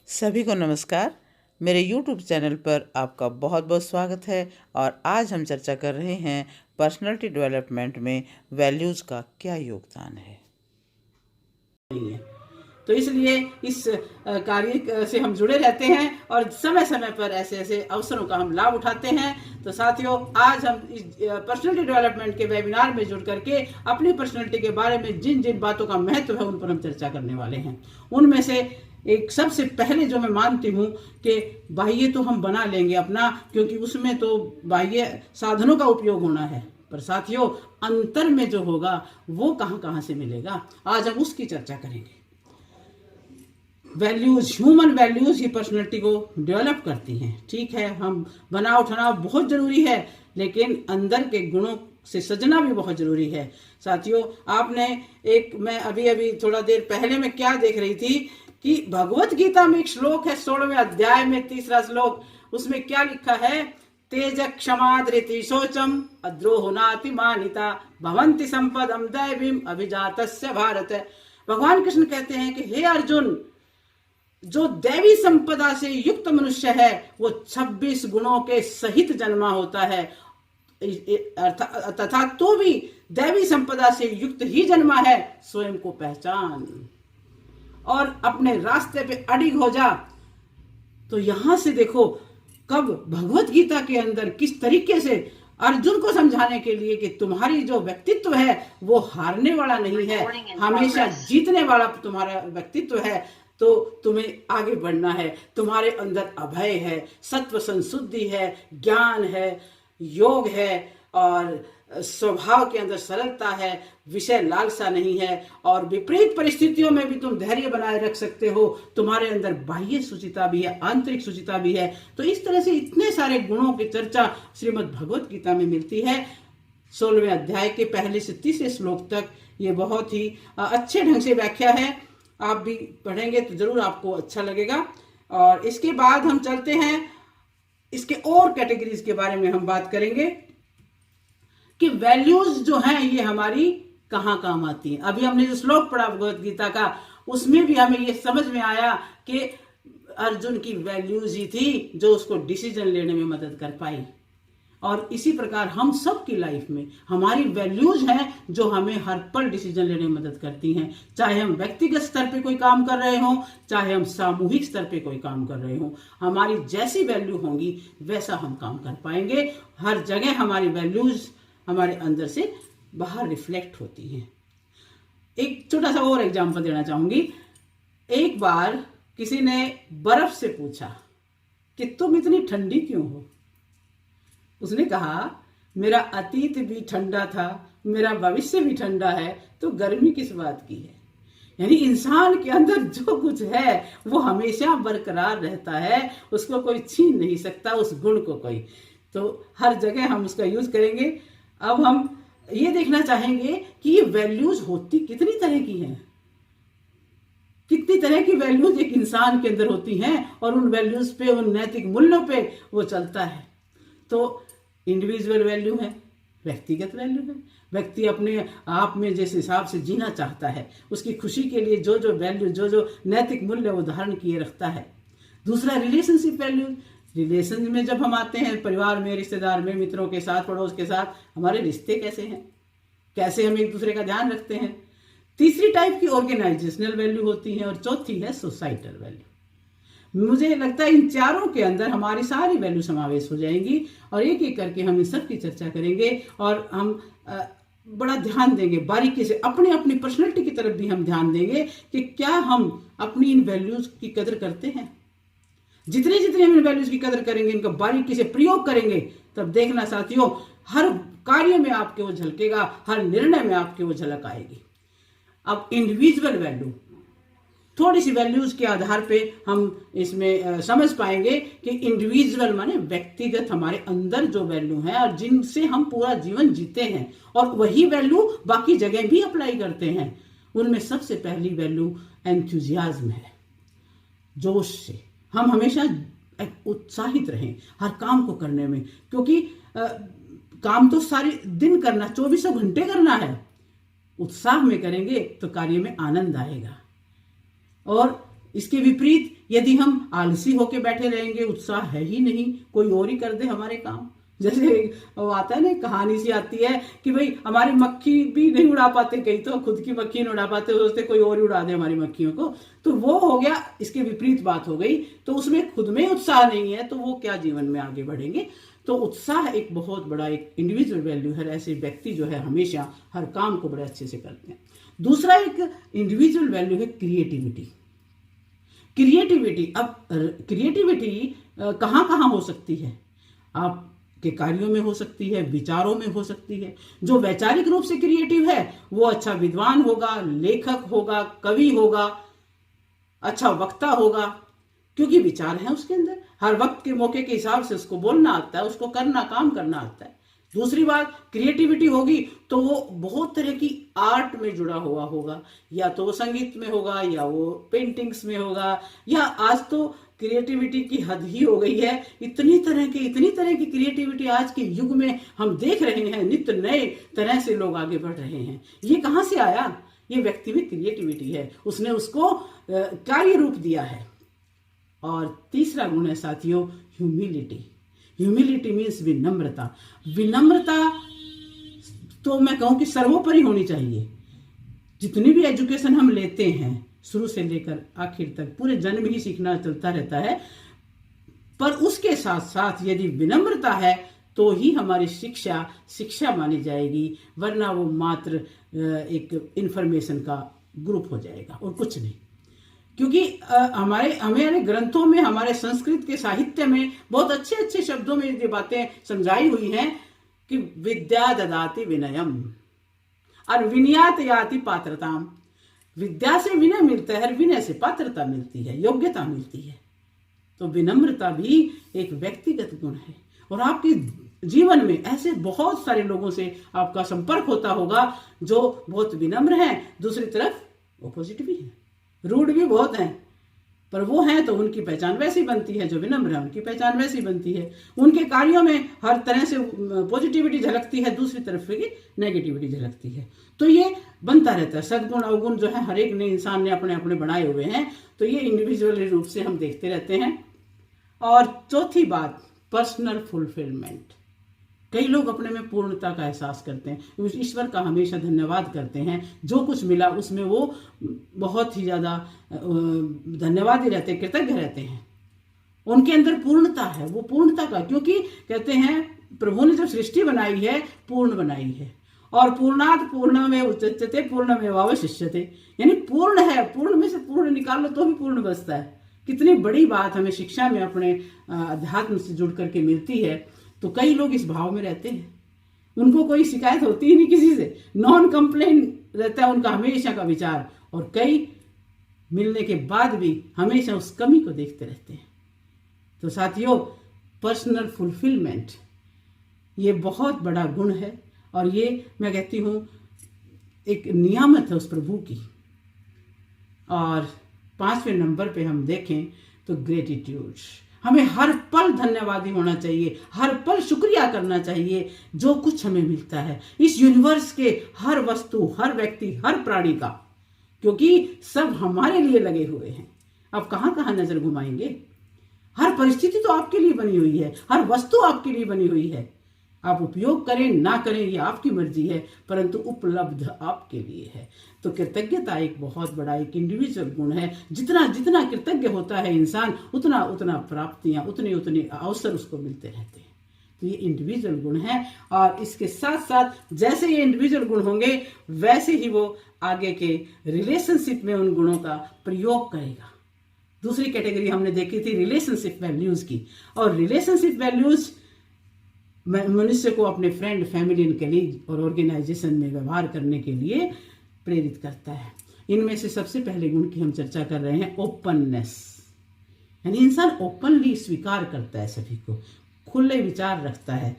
सभी को नमस्कार। मेरे YouTube चैनल पर आपका बहुत बहुत स्वागत है और आज हम चर्चा कर रहे हैं पर्सनालिटी डेवलपमेंट में वैल्यूज़ का क्या योगदान है। तो इसलिए इस कार्य से हम जुड़े रहते हैं और समय समय पर ऐसे ऐसे अवसरों का हम लाभ उठाते हैं। तो साथियों, आज हम इस पर्सनालिटी डेवलपमेंट के वेबिनार में जुड़ करके अपनी पर्सनालिटी के बारे में जिन जिन बातों का महत्व है उन पर हम चर्चा करने वाले हैं। उनमें से एक सबसे पहले जो मैं मानती हूँ कि बाह्य तो हम बना लेंगे अपना, क्योंकि उसमें तो बाह्य साधनों का उपयोग होना है, पर साथियों अंतर में जो होगा वो कहाँ कहाँ से मिलेगा, आज हम उसकी चर्चा करेंगे। वैल्यूज, ह्यूमन वैल्यूज ही पर्सनैलिटी को डेवलप करती हैं। ठीक है, हम बनाव ठनाव बहुत जरूरी है, लेकिन अंदर के गुणों से सजना भी बहुत जरूरी है। साथियों, आपने मैं अभी थोड़ा देर पहले मैं क्या देख रही थी कि भगवत गीता में एक श्लोक है, 16वें अध्याय में 3रा श्लोक। उसमें क्या लिखा है? तेज क्षमा धृति शोचम अद्रोह नाति मानिता भवंति संपदम दैवीम अभिजातस्य भारत। भगवान कृष्ण कहते हैं कि हे अर्जुन, जो दैवी संपदा से युक्त मनुष्य है वो 26 गुणों के सहित जन्मा होता है, तथा तो भी दैवी संपदा से युक्त ही जन्मा है। स्वयं को पहचान और अपने रास्ते पे अडिग हो जा। तो यहां से देखो कब भगवत गीता के अंदर किस तरीके से अर्जुन को समझाने के लिए कि तुम्हारी जो व्यक्तित्व है वो हारने वाला नहीं है, हमेशा जीतने वाला तुम्हारा व्यक्तित्व है। तो तुम्हें आगे बढ़ना है, तुम्हारे अंदर अभय है, सत्व संशुद्धि है, ज्ञान है, योग है और स्वभाव के अंदर सरलता है, विषय लालसा नहीं है और विपरीत परिस्थितियों में भी तुम धैर्य बनाए रख सकते हो। तुम्हारे अंदर बाह्य सुचिता भी है, आंतरिक सुचिता भी है। तो इस तरह से इतने सारे गुणों की चर्चा श्रीमद् भगवत गीता में मिलती है। 16वें अध्याय के पहले से 3रे श्लोक तक ये बहुत ही अच्छे ढंग से व्याख्या है। आप भी पढ़ेंगे तो जरूर आपको अच्छा लगेगा। और इसके बाद हम चलते हैं, इसके और कैटेगरीज के बारे में हम बात करेंगे कि वैल्यूज जो हैं ये हमारी कहाँ काम आती हैं। अभी हमने जो श्लोक पढ़ा भगवत गीता का, उसमें भी हमें ये समझ में आया कि अर्जुन की वैल्यूज ही थी जो उसको डिसीजन लेने में मदद कर पाई। और इसी प्रकार हम सब की लाइफ में हमारी वैल्यूज हैं जो हमें हर पल डिसीजन लेने में मदद करती हैं। चाहे हम व्यक्तिगत स्तर पे कोई काम कर रहे हों, चाहे हम सामूहिक स्तर पे कोई काम कर रहे हों, हमारी जैसी वैल्यू होंगी वैसा हम काम कर पाएंगे। हर जगह हमारी वैल्यूज हमारे अंदर से बाहर रिफ्लेक्ट होती हैं। एक छोटा सा और एग्जाम्पल देना चाहूंगी। एक बार किसी ने बर्फ से पूछा कि तुम इतनी ठंडी क्यों हो? उसने कहा, मेरा अतीत भी ठंडा था, मेरा भविष्य भी ठंडा है, तो गर्मी किस बात की है। यानी इंसान के अंदर जो कुछ है वो हमेशा बरकरार रहता है, उसको कोई छीन नहीं सकता, उस गुण को कोई। तो हर जगह हम उसका यूज करेंगे। अब हम ये देखना चाहेंगे कि ये वैल्यूज होती कितनी तरह की हैं, कितनी तरह की वैल्यूज एक इंसान के अंदर होती हैं और उन वैल्यूज पे, उन नैतिक मूल्यों पे वो चलता है। तो इंडिविजुअल वैल्यू है, व्यक्तिगत वैल्यू है। व्यक्ति अपने आप में जिस हिसाब से जीना चाहता है, उसकी खुशी के लिए जो जो वैल्यू, जो जो नैतिक मूल्य वो धारण किए रखता है। दूसरा रिलेशनशिप वैल्यू। रिलेशन में जब हम आते हैं, परिवार में, रिश्तेदार में, मित्रों के साथ, पड़ोस के साथ, हमारे रिश्ते कैसे हैं, कैसे हम एक दूसरे का ध्यान रखते हैं। तीसरी टाइप की ऑर्गेनाइजेशनल वैल्यू होती है और चौथी है सोसाइटल वैल्यू। मुझे लगता है इन चारों के अंदर हमारी सारी वैल्यू समावेश हो जाएंगी और एक एक करके हम इन सब की चर्चा करेंगे और हम बड़ा ध्यान देंगे बारीकी से। अपनी अपनी पर्सनैलिटी की तरफ भी हम ध्यान देंगे कि क्या हम अपनी इन वैल्यूज की कदर करते हैं। जितने जितने हम इन वैल्यूज की कदर करेंगे, इनका बारीकी से प्रयोग करेंगे, तब देखना साथियों हर कार्य में आपके वो झलकेगा, हर निर्णय में आपके वो झलक आएगी। अब इंडिविजुअल वैल्यू, थोड़ी सी वैल्यूज के आधार पे हम इसमें समझ पाएंगे कि इंडिविजुअल माने व्यक्तिगत हमारे अंदर जो वैल्यू है और जिनसे हम पूरा जीवन जीते हैं और वही वैल्यू बाकी जगह भी अप्लाई करते हैं। उनमें सबसे पहली वैल्यू एंथुजियाज्म है, जोश से। हम हमेशा उत्साहित रहें हर काम को करने में, क्योंकि काम तो सारे दिन करना, 24 घंटे करना है। उत्साह में करेंगे तो कार्य में आनंद आएगा। और इसके विपरीत यदि हम आलसी होकर बैठे रहेंगे, उत्साह है ही नहीं, कोई और ही कर दे हमारे काम, जैसे वो आता है ना, कहानी सी आती है कि भाई हमारी मक्खी भी नहीं उड़ा पाते, कहीं तो खुद की मक्खी नहीं उड़ा पाते, सोचते कोई और ही उड़ा दे हमारी मक्खियों को, तो वो हो गया, इसके विपरीत बात हो गई। तो उसमें खुद में उत्साह नहीं है तो वो क्या जीवन में आगे बढ़ेंगे। तो उत्साह एक बहुत बड़ा एक इंडिविजुअल वैल्यू है। ऐसे व्यक्ति जो है हमेशा हर काम को बड़े अच्छे से करते हैं। दूसरा एक इंडिविजुअल वैल्यू है क्रिएटिविटी। क्रिएटिविटी, अब क्रिएटिविटी कहाँ कहाँ हो सकती है? आप के कार्यों में हो सकती है, विचारों में हो सकती है। जो वैचारिक रूप से क्रिएटिव है वो अच्छा विद्वान होगा, लेखक होगा, कवि होगा, अच्छा वक्ता होगा, क्योंकि विचार है उसके अंदर, हर वक्त के मौके के हिसाब से उसको बोलना आता है, उसको करना, काम करना आता है। दूसरी बात, क्रिएटिविटी होगी तो वो बहुत तरह की आर्ट में जुड़ा हुआ होगा, या तो वो संगीत में होगा, या वो पेंटिंग्स में होगा, या आज तो क्रिएटिविटी की हद ही हो गई है। इतनी तरह की क्रिएटिविटी आज के युग में हम देख रहे हैं। नित्य नए तरह से लोग आगे बढ़ रहे हैं। ये कहाँ से आया? ये व्यक्ति में क्रिएटिविटी है, उसने उसको कार्य रूप दिया है। और तीसरा गुण है साथियों, ह्यूमिलिटी। ह्यूमिलिटी मीन्स विनम्रता। विनम्रता तो मैं कहूं कि सर्वोपरि होनी चाहिए। जितनी भी एजुकेशन हम लेते हैं, शुरू से लेकर आखिर तक पूरे जन्म ही सीखना चलता रहता है, पर उसके साथ साथ यदि विनम्रता है तो ही हमारी शिक्षा मानी जाएगी, वरना वो मात्र एक इंफॉर्मेशन का ग्रुप हो जाएगा और कुछ नहीं। क्योंकि हमारे ग्रंथों में, हमारे संस्कृत के साहित्य में बहुत अच्छे अच्छे शब्दों में ये बातें समझाई हुई हैं कि विद्या ददाति विनयम और विनयात याति पात्रताम। विद्या से विनय मिलता है और विनय से पात्रता मिलती है, योग्यता मिलती है। तो विनम्रता भी एक व्यक्तिगत गुण है। और आपके जीवन में ऐसे बहुत सारे लोगों से आपका संपर्क होता होगा जो बहुत विनम्र हैं, दूसरी तरफ ऑपोजिट भी है, रूड भी बहुत हैं, पर वो हैं तो उनकी पहचान वैसी बनती है। जो विनम्र है उनकी पहचान वैसी बनती है। उनके कार्यों में हर तरह से पॉजिटिविटी झलकती है, दूसरी तरफ की नेगेटिविटी झलकती है। तो ये बनता रहता है। सद्गुण अवगुण जो है हर एक ने, इंसान ने अपने अपने बनाए हुए हैं, तो ये इंडिविजुअल रूप से हम देखते रहते हैं। और चौथी बात, पर्सनल फुलफिलमेंट। कई लोग अपने में पूर्णता का एहसास करते हैं, ईश्वर का हमेशा धन्यवाद करते हैं। जो कुछ मिला उसमें वो बहुत ही ज़्यादा धन्यवादी रहते हैं, कृतज्ञ रहते हैं। उनके अंदर पूर्णता है, वो पूर्णता का, क्योंकि कहते हैं प्रभु ने जो सृष्टि बनाई है पूर्ण बनाई है, और पूर्णात् पूर्णमेव उच्यते पूर्णमेवावशिष्यते, यानी पूर्ण है, पूर्ण में से पूर्ण निकाल लो तो भी पूर्ण बचता है। कितनी बड़ी बात हमें शिक्षा में अपने अध्यात्म से जुड़ करके मिलती है। तो कई लोग इस भाव में रहते हैं, उनको कोई शिकायत होती ही नहीं किसी से, नॉन कंप्लेन रहता है उनका हमेशा का विचार। और कई मिलने के बाद भी हमेशा उस कमी को देखते रहते हैं। तो साथियों, पर्सनल फुलफिलमेंट ये बहुत बड़ा गुण है, और ये मैं कहती हूँ एक नियामत है उस प्रभु की। और 5वें नंबर पे हम देखें तो ग्रेटिट्यूड। हमें हर पल धन्यवादी होना चाहिए, हर पल शुक्रिया करना चाहिए जो कुछ हमें मिलता है इस यूनिवर्स के, हर वस्तु, हर व्यक्ति, हर प्राणी का, क्योंकि सब हमारे लिए लगे हुए हैं। अब कहाँ कहाँ नजर घुमाएंगे? हर परिस्थिति तो आपके लिए बनी हुई है, हर वस्तु आपके लिए बनी हुई है। आप उपयोग करें ना करें ये आपकी मर्जी है, परंतु उपलब्ध आपके लिए है। तो कृतज्ञता एक बहुत बड़ा एक इंडिविजुअल गुण है। जितना जितना कृतज्ञ होता है इंसान, उतना उतना प्राप्तियां, उतने उतने अवसर उसको मिलते रहते हैं। तो ये इंडिविजुअल गुण है। और इसके साथ साथ जैसे ये इंडिविजुअल गुण होंगे, वैसे ही वो आगे के रिलेशनशिप में उन गुणों का प्रयोग करेगा। दूसरी कैटेगरी हमने देखी थी रिलेशनशिप वैल्यूज की। और रिलेशनशिप वैल्यूज मनुष्य को अपने फ्रेंड, फैमिली एंड कलीग और ऑर्गेनाइजेशन में व्यवहार करने के लिए प्रेरित करता है। इनमें से सबसे पहले गुण की हम चर्चा कर रहे हैं ओपननेस, यानी इंसान ओपनली स्वीकार करता है सभी को, खुले विचार रखता है,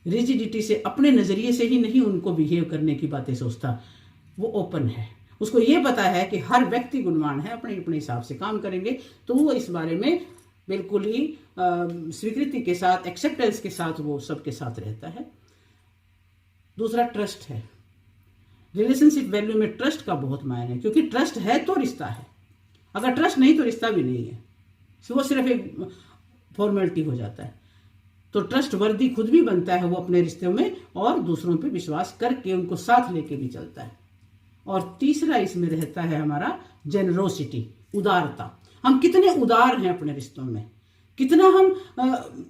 रिजिडिटी से, अपने नजरिए से ही नहीं उनको बिहेव करने की बातें सोचता, वो ओपन है। उसको ये पता है कि हर व्यक्ति गुणवान है, अपने अपने हिसाब से काम करेंगे, तो वो इस बारे में बिल्कुल ही स्वीकृति के साथ, एक्सेप्टेंस के साथ वो सबके साथ रहता है। दूसरा ट्रस्ट है। रिलेशनशिप वैल्यू में ट्रस्ट का बहुत मायने है, क्योंकि ट्रस्ट है तो रिश्ता है। अगर ट्रस्ट नहीं तो रिश्ता भी नहीं है, वो सिर्फ एक फॉर्मेलिटी हो जाता है। तो ट्रस्ट वर्दी खुद भी बनता है वो अपने रिश्तों में, और दूसरों पे विश्वास करके उनको साथ लेके भी चलता है। और तीसरा इसमें रहता है हमारा जेनरोसिटी, उदारता। हम कितने उदार हैं अपने रिश्तों में, कितना हम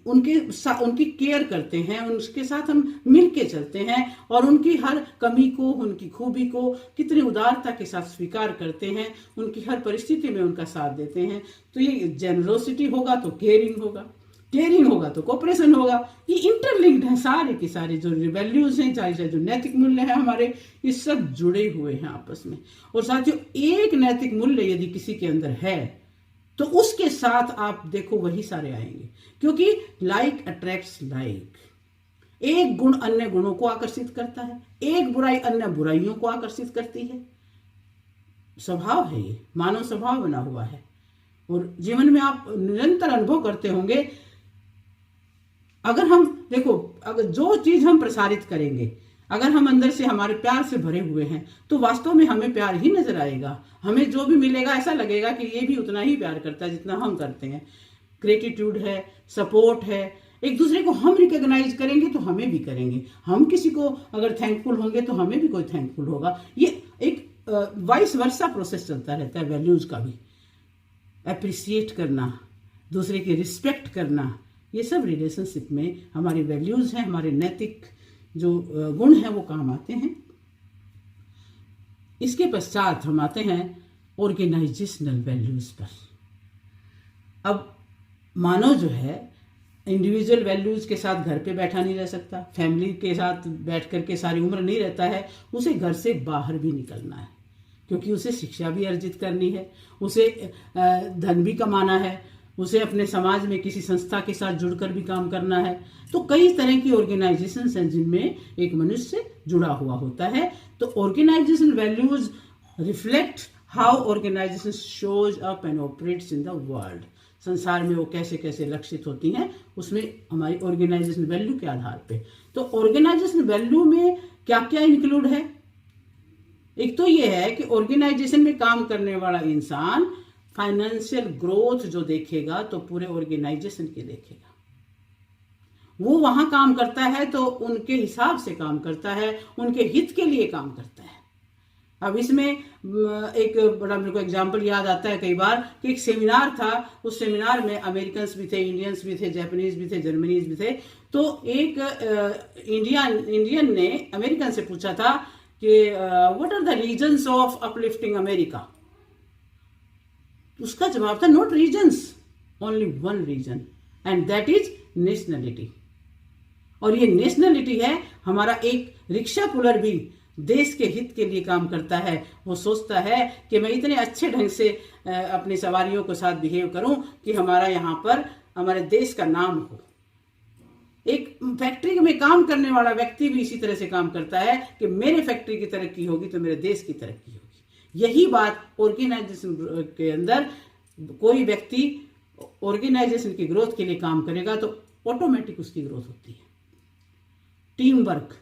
उनकी केयर करते हैं, उनके साथ हम मिल के चलते हैं, और उनकी हर कमी को, उनकी खूबी को कितनी उदारता के साथ स्वीकार करते हैं, उनकी हर परिस्थिति में उनका साथ देते हैं। तो ये जेनरोसिटी होगा तो केयरिंग होगा, केयरिंग होगा तो कोऑपरेशन होगा। ये इंटरलिंक्ड है, सारे के सारे जो वैल्यूज हैं, चाहे जो नैतिक मूल्य हैं हमारे, ये सब जुड़े हुए हैं आपस में। और साथियों, एक नैतिक मूल्य यदि किसी के अंदर है तो उसके साथ आप देखो वही सारे आएंगे, क्योंकि लाइक अट्रैक्ट्स लाइक। एक गुण अन्य गुणों को आकर्षित करता है, एक बुराई अन्य बुराइयों को आकर्षित करती है। स्वभाव है ये, मानव स्वभाव बना हुआ है। और जीवन में आप निरंतर अनुभव करते होंगे, अगर हम देखो, अगर जो चीज हम प्रसारित करेंगे, अगर हम अंदर से हमारे प्यार से भरे हुए हैं तो वास्तव में हमें प्यार ही नजर आएगा। हमें जो भी मिलेगा ऐसा लगेगा कि ये भी उतना ही प्यार करता है जितना हम करते हैं। ग्रेटिट्यूड है, सपोर्ट है, एक दूसरे को हम रिकॉग्नाइज करेंगे तो हमें भी करेंगे। हम किसी को अगर थैंकफुल होंगे तो हमें भी कोई थैंकफुल होगा। ये एक वाइस वर्सा प्रोसेस चलता रहता है वैल्यूज का भी। अप्रिसिएट करना, दूसरे की रिस्पेक्ट करना, ये सब रिलेशनशिप में हमारी वैल्यूज हैं, हमारे नैतिक जो गुण हैं वो काम आते हैं। इसके पश्चात हम आते हैं ऑर्गेनाइजेशनल वैल्यूज पर। अब मानव जो है इंडिविजुअल वैल्यूज के साथ घर पे बैठा नहीं रह सकता, फैमिली के साथ बैठ करके सारी उम्र नहीं रहता है। उसे घर से बाहर भी निकलना है, क्योंकि उसे शिक्षा भी अर्जित करनी है, उसे धन भी कमाना है, उसे अपने समाज में किसी संस्था के साथ जुड़कर भी काम करना है। तो कई तरह की ऑर्गेनाइजेशंस हैं जिनमें एक मनुष्य जुड़ा हुआ होता है। तो organisation values reflect how organisation shows up and operates in the world. संसार में वो कैसे कैसे लक्षित होती हैं, उसमें हमारी ऑर्गेनाइजेशन वैल्यू के आधार पे। तो ऑर्गेनाइजेशन वैल्यू में क्या क्या इंक्लूड है? एक तो ये है कि ऑर्गेनाइजेशन में काम करने वाला इंसान फाइनेंशियल ग्रोथ जो देखेगा तो पूरे ऑर्गेनाइजेशन के देखेगा। वो वहां काम करता है तो उनके हिसाब से काम करता है, उनके हित के लिए काम करता है। अब इसमें एक बड़ा मेरे को एग्जाम्पल याद आता है कई बार कि एक सेमिनार था, उस सेमिनार में अमेरिकन्स भी थे, इंडियंस भी थे, जापानीज भी थे, जर्मनीज भी थे। तो एक इंडियन ने अमेरिकन से पूछा था कि what are the reasons of uplifting America. उसका जवाब था not reasons, only one reason, and that is nationality. और ये नेशनलिटी है, हमारा एक रिक्शा पुलर भी देश के हित के लिए काम करता है। वो सोचता है कि मैं इतने अच्छे ढंग से अपनी सवारियों के साथ बिहेव करूं कि हमारा यहाँ पर हमारे देश का नाम हो। एक फैक्ट्री में काम करने वाला व्यक्ति भी इसी तरह से काम करता है कि मेरे फैक्ट्री की तरक्की होगी तो मेरे देश की तरक्की होगी। यही बात ऑर्गेनाइजेशन के अंदर, कोई व्यक्ति ऑर्गेनाइजेशन की ग्रोथ के लिए काम करेगा तो ऑटोमेटिक उसकी ग्रोथ होती है। टीम वर्क,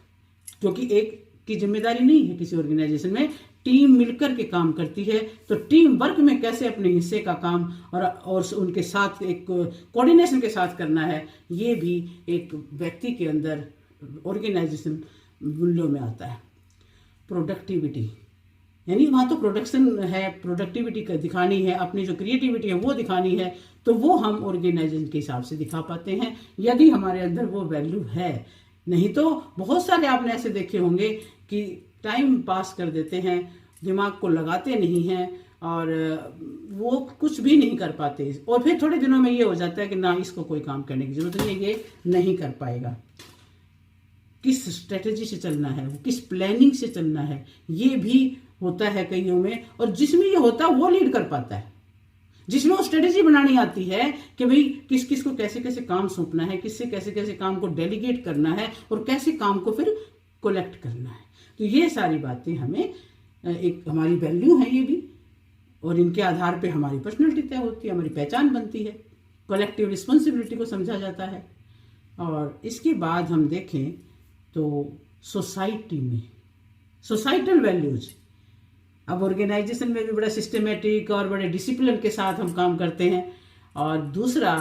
क्योंकि एक की जिम्मेदारी नहीं है किसी ऑर्गेनाइजेशन में, टीम मिलकर के काम करती है। तो टीम वर्क में कैसे अपने हिस्से का काम और उनके साथ एक कोऑर्डिनेशन के साथ करना है, ये भी एक व्यक्ति के अंदर ऑर्गेनाइजेशन मूल्यों में आता है। प्रोडक्टिविटी, यानी वहाँ तो प्रोडक्शन है, प्रोडक्टिविटी दिखानी है, अपनी जो क्रिएटिविटी है वो दिखानी है, तो वो हम ऑर्गेनाइजेशन के हिसाब से दिखा पाते हैं यदि हमारे अंदर वो वैल्यू है। नहीं तो बहुत सारे आपने ऐसे देखे होंगे कि टाइम पास कर देते हैं, दिमाग को लगाते नहीं हैं और वो कुछ भी नहीं कर पाते, और फिर थोड़े दिनों में ये हो जाता है कि ना इसको कोई काम करने की जरूरत नहीं है, ये नहीं कर पाएगा। किस स्ट्रेटेजी से चलना है, किस प्लानिंग से चलना है, ये भी होता है कईयों में। और जिसमें ये होता है वो लीड कर पाता है, जिसमें वो स्ट्रेटेजी बनानी आती है कि भाई किस किस को कैसे कैसे काम सौंपना है, किससे कैसे कैसे काम को डेलीगेट करना है और कैसे काम को फिर कलेक्ट करना है। तो ये सारी बातें हमें एक हमारी वैल्यू है ये भी, और इनके आधार पे हमारी पर्सनैलिटी तय होती है, हमारी पहचान बनती है, कलेक्टिव रिस्पॉन्सिबिलिटी को समझा जाता है। और इसके बाद हम देखें तो सोसाइटी में सोसाइटल वैल्यूज, अब ऑर्गेनाइजेशन में भी बड़ा सिस्टमेटिक और बड़े डिसिप्लिन के साथ हम काम करते हैं। और दूसरा,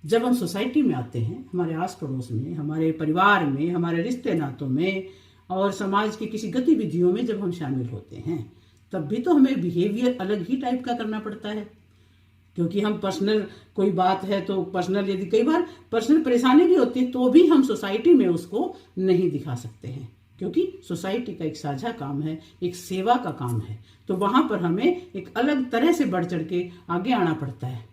जब हम सोसाइटी में आते हैं, हमारे आस पड़ोस में, हमारे परिवार में, हमारे रिश्ते नातों में और समाज की किसी गतिविधियों में जब हम शामिल होते हैं, तब भी तो हमें बिहेवियर अलग ही टाइप का करना पड़ता है। क्योंकि हम पर्सनल कोई बात है तो पर्सनल, यदि कई बार पर्सनल परेशानी भी होती है तो भी हम सोसाइटी में उसको नहीं दिखा सकते हैं, क्योंकि सोसाइटी का एक साझा काम है, एक सेवा का काम है। तो वहाँ पर हमें एक अलग तरह से बढ़ चढ़ के आगे आना पड़ता है।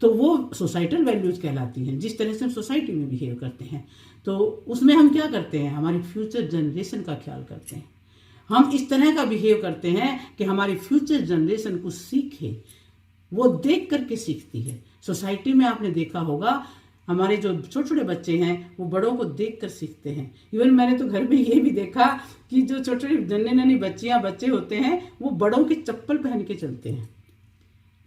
तो वो सोसाइटल वैल्यूज कहलाती हैं, जिस तरह से हम सोसाइटी में बिहेव करते हैं। तो उसमें हम क्या करते हैं, हमारी फ्यूचर जनरेशन का ख्याल करते हैं। हम इस तरह का बिहेव करते हैं कि हमारी फ्यूचर जनरेशन कुछ सीखे, वो देख करके सीखती है। सोसाइटी में आपने देखा होगा, हमारे जो छोटे छोटे बच्चे हैं वो बड़ों को देख कर सीखते हैं। इवन मैंने तो घर में ये भी देखा कि जो छोटे छोटे नन्ही नन्ही बच्चियां बच्चे होते हैं वो बड़ों की चप्पल पहन के चलते हैं।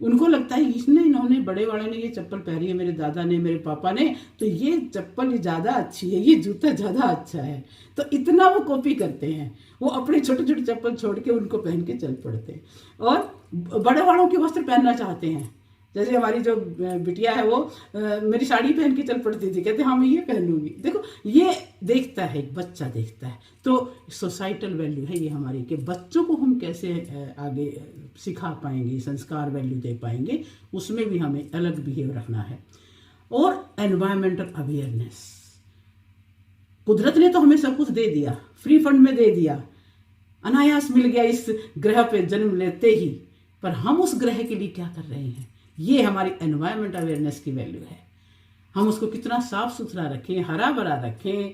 उनको लगता है इन्होंने बड़े वाले ने ये चप्पल पहनी है, मेरे दादा ने, मेरे पापा ने, तो ये चप्पल ज़्यादा अच्छी है, ये जूता ज़्यादा अच्छा है। तो इतना वो कॉपी करते हैं, वो अपने छोटे छोटे चप्पल छोड़ के उनको पहन के चल पड़ते हैं और बड़े वालों के वस्त्र पहनना चाहते हैं। जैसे हमारी जो बिटिया है वो मेरी साड़ी पहन के चल पड़ती थी, कहते हाँ मैं ये पहनूंगी। देखो, ये देखता है, एक बच्चा देखता है। तो सोसाइटल वैल्यू है ये हमारी, कि बच्चों को हम कैसे आगे सिखा पाएंगे, संस्कार वैल्यू दे पाएंगे, उसमें भी हमें अलग बिहेव रखना है। और एनवायरमेंटल अवेयरनेस, कुदरत ने तो हमें सब कुछ दे दिया, फ्री फंड में दे दिया, अनायास मिल गया इस ग्रह पे जन्म लेते ही, पर हम उस ग्रह के लिए क्या कर रहे हैं, ये हमारी एनवायरमेंट अवेयरनेस की वैल्यू है। हम उसको कितना साफ सुथरा रखें, हरा भरा रखें,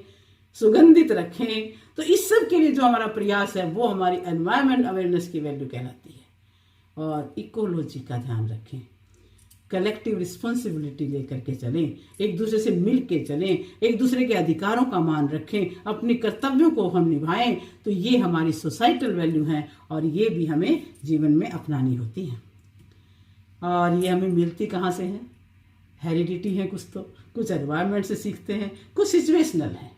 सुगंधित रखें। तो इस सब के लिए जो हमारा प्रयास है वो हमारी एनवायरमेंट अवेयरनेस की वैल्यू कहलाती है। और इकोलॉजी का ध्यान रखें, कलेक्टिव रिस्पॉन्सिबिलिटी लेकर के चलें, एक दूसरे से मिल के चलें, एक दूसरे के अधिकारों का मान रखें, अपने कर्तव्यों को हम निभाएं। तो ये हमारी सोसाइटल वैल्यू हैं और ये भी हमें जीवन में अपनानी होती हैं। और ये हमें मिलती कहाँ से है, हेरिडिटी है कुछ, तो कुछ एनवायरनमेंट से सीखते हैं, कुछ सिचुएशनल है।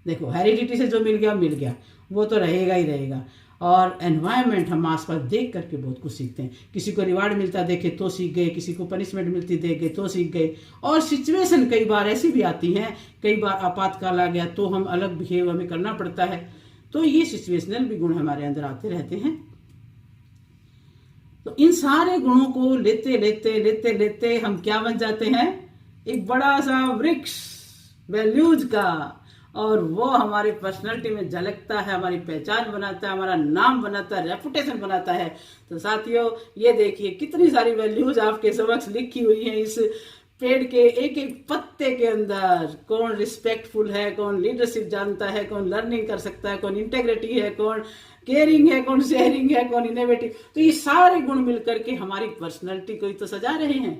देखो, हेरिडिटी से जो मिल गया वो तो रहेगा ही रहेगा। और एनवायरनमेंट हम आसपास देख करके बहुत कुछ सीखते हैं। किसी को रिवार्ड मिलता देखे तो सीख गए, किसी को पनिशमेंट मिलती देखे तो सीख गए। और सिचुएशन कई बार ऐसी भी आती हैं, कई बार आपातकाल आ गया तो हम अलग बिहेव हमें करना पड़ता है। तो ये सिचुएशनल भी गुण हमारे अंदर आते रहते हैं। तो इन सारे गुणों को लेते लेते लेते लेते हम क्या बन जाते हैं, एक बड़ा सा वृक्ष वैल्यूज का। और वो हमारी पर्सनैलिटी में झलकता है, हमारी पहचान बनाता है, हमारा नाम बनाता है, रेपुटेशन बनाता है। तो साथियों, ये देखिए कितनी सारी वैल्यूज आपके समक्ष लिखी हुई हैं इस पेड़ के एक एक पत्ते के अंदर। कौन रिस्पेक्टफुल है, कौन लीडरशिप जानता है, कौन लर्निंग कर सकता है, कौन इंटेग्रिटी है, कौन केयरिंग है, कौन शेयरिंग है, कौन इनोवेटिव। तो ये सारे गुण मिलकर के हमारी पर्सनैलिटी को ही तो सजा रहे हैं।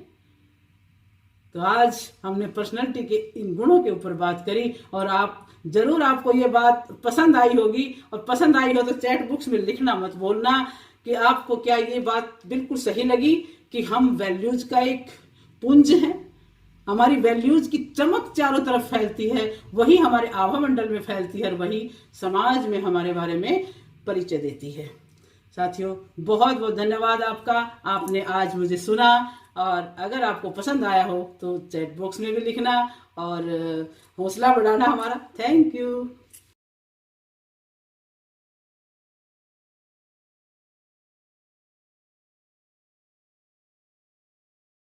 तो आज हमने पर्सनैलिटी के इन गुणों के ऊपर बात करी और आपको ये बात पसंद आई होगी। और पसंद आई हो तो चैट बॉक्स में लिखना मत भूलना कि आपको क्या ये बात बिल्कुल सही लगी कि हम वैल्यूज का एक पुंज है, हमारी वैल्यूज की चमक चारों तरफ फैलती है, वही हमारे आभामंडल में फैलती है और वही समाज में हमारे बारे में परिचय देती है। साथियों, बहुत बहुत धन्यवाद आपका, आपने आज मुझे सुना। और अगर आपको पसंद आया हो तो चैट बॉक्स में भी लिखना और हौसला बढ़ाना हमारा। Thank you.